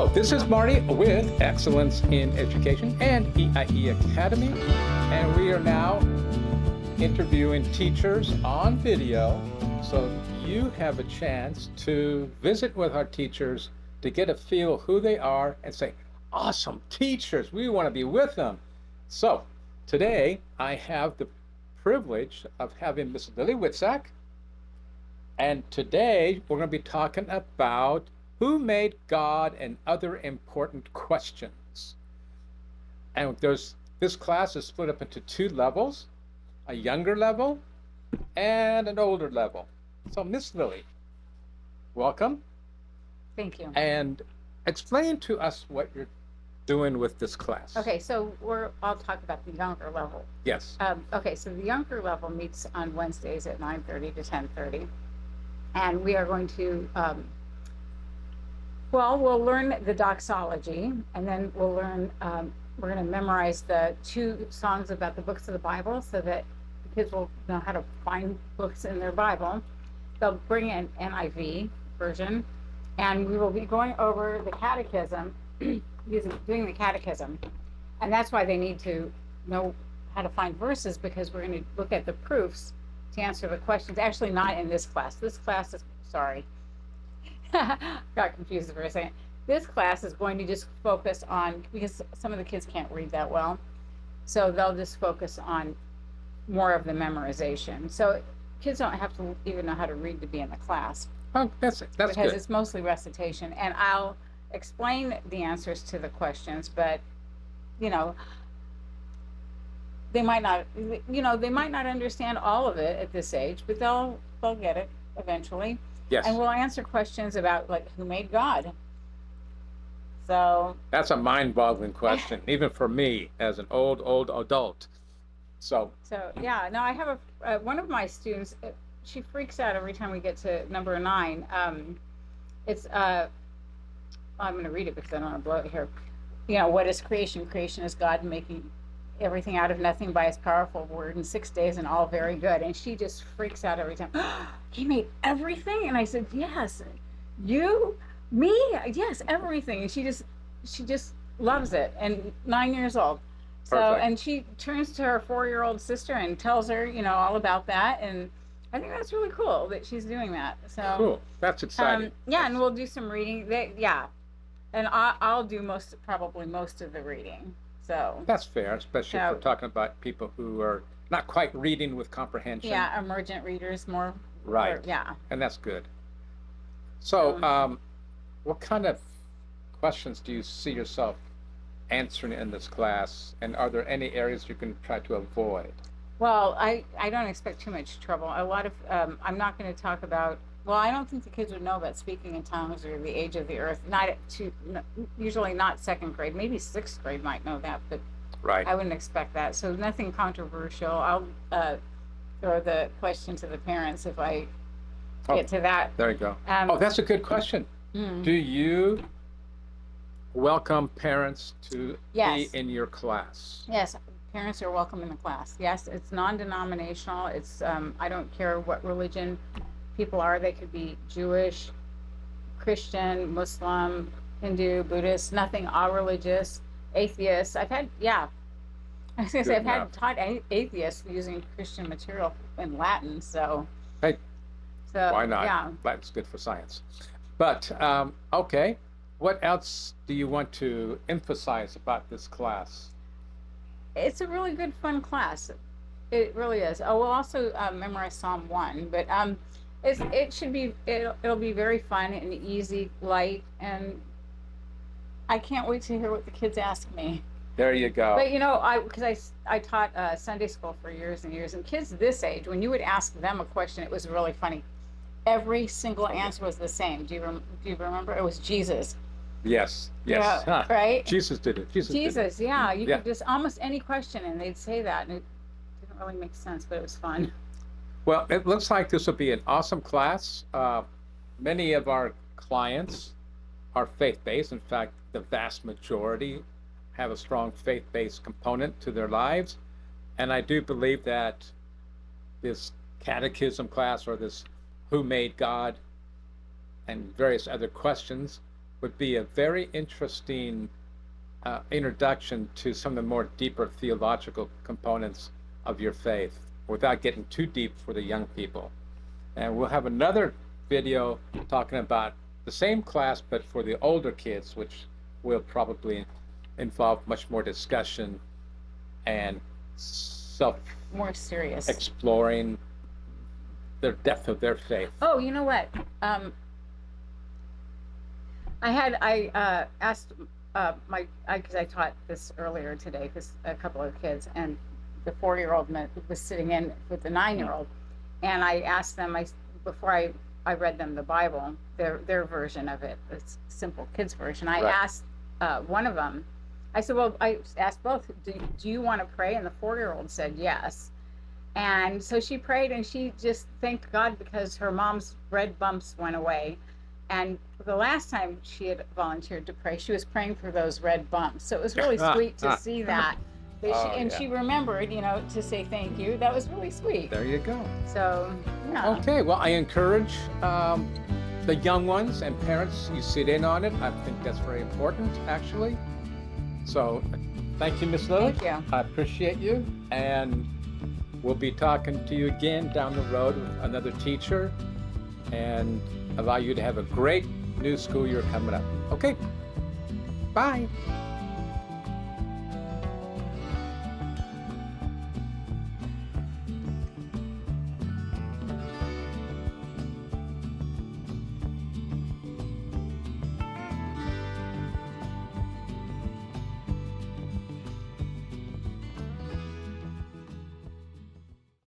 Hello, this is Marty with Excellence in Education and EIE Academy, and we are now interviewing teachers on video, so you have a chance to visit with our teachers to get a feel of who they are and say, awesome teachers, we want to be with them. So today I have the privilege of having Miss Lilli Who, and today we're going to be talking about who made God and other important questions. And this class is split up into two levels, a younger level and an older level. So Miss Lilli, welcome. Thank you. And explain to us what you're doing with this class. Okay, so I'll talk about the younger level. Yes. Okay, so the younger level meets on Wednesdays at 9:30 to 10:30. And we are going to, we'll learn the doxology, and then we'll learn, we're going to memorize the 2 songs about the books of the Bible so that the kids will know how to find books in their Bible. They'll bring an NIV version, and we will be going over the catechism, doing the catechism. And that's why they need to know how to find verses, because we're going to look at the proofs to answer the questions. Actually, not in this class. This class is, sorry, got confused for a second. This class is going to just focus on, because some of the kids can't read that well, so they'll just focus on more of the memorization. So kids don't have to even know how to read to be in the class. Oh, that's because good. It's mostly recitation, and I'll explain the answers to the questions, but they might not understand all of it at this age, but they'll get it eventually. Yes. And we'll answer questions about, like, who made God. So that's a mind-boggling question, even for me as an old adult. So yeah, no, I have one of my students. She freaks out every time we get to number 9. It's I'm going to read it because I don't want to blow it here. What is creation? Creation is God making everything out of nothing by his powerful word in 6 days, and all very good. And she just freaks out every time. He made everything? And I said, yes. You? Me? Yes, everything. And she just loves it. And 9 years old. So, perfect. And she turns to her 4-year-old sister and tells her, all about that. And I think that's really cool that she's doing that. So cool. That's exciting. Yeah, and we'll do some reading. And I'll do probably most of the reading. So that's fair, especially if we're talking about people who are not quite reading with comprehension. Yeah, emergent readers more. Right. Yeah. And that's good. So, what kind of questions do you see yourself answering in this class, and are there any areas you can try to avoid? Well, I don't expect too much trouble. A lot of I'm not going to talk about. Well, I don't think the kids would know about speaking in tongues or the age of the earth. Usually not 2nd grade. Maybe 6th grade might know that, but right. I wouldn't expect that. So nothing controversial. I'll throw the question to the parents if I get to that. There you go. That's a good question. Do you welcome parents to be in your class? Yes. Parents are welcome in the class. Yes, it's non-denominational. It's I don't care what religion people are. They could be Jewish, Christian, Muslim, Hindu, Buddhist, nothing all-religious, atheists. I've had taught atheists using Christian material in Latin. So hey, why not? Yeah, Latin's good for science. But okay, what else do you want to emphasize about this class? It's a really good, fun class. It really is. Oh, we'll also memorize Psalm 1, but it'll be very fun and easy, light, and I can't wait to hear what the kids ask me. There you go. But because I taught Sunday school for years and years, and kids this age, when you would ask them a question, it was really funny. Every single answer was the same. Do you remember? It was Jesus. Yes. Yeah, huh. Right? Jesus did it. Jesus did it. Yeah. You could just almost any question, and they'd say that, and it didn't really make sense, but it was fun. Well, it looks like this will be an awesome class. Many of our clients are faith-based. In fact, the vast majority have a strong faith-based component to their lives. And I do believe that this catechism class, or this Who Made God, and various other questions would be a very interesting introduction to some of the more deeper theological components of your faith without getting too deep for the young people. And we'll have another video talking about the same class, but for the older kids, which will probably involve much more discussion and More serious. exploring the depth of their faith. Oh, you know what? I asked because I taught this earlier today, because a couple of kids, and the 4-year-old was sitting in with the 9-year-old, and I asked them, before I read them the Bible, their version of it, it's simple kids version. I Right. asked one of them, I said, well, I asked both, do you want to pray? And the 4-year-old said yes. And so she prayed, and she just thanked God because her mom's red bumps went away. And the last time she had volunteered to pray, she was praying for those red bumps. So it was really sweet to see that. She remembered, to say thank you. That was really sweet. There you go. So, yeah. Okay, well, I encourage the young ones and parents, you sit in on it. I think that's very important, actually. So thank you, Miss Lilli. Thank you. I appreciate you. And we'll be talking to you again down the road with another teacher and allow you to have a great new school year coming up. Okay, bye.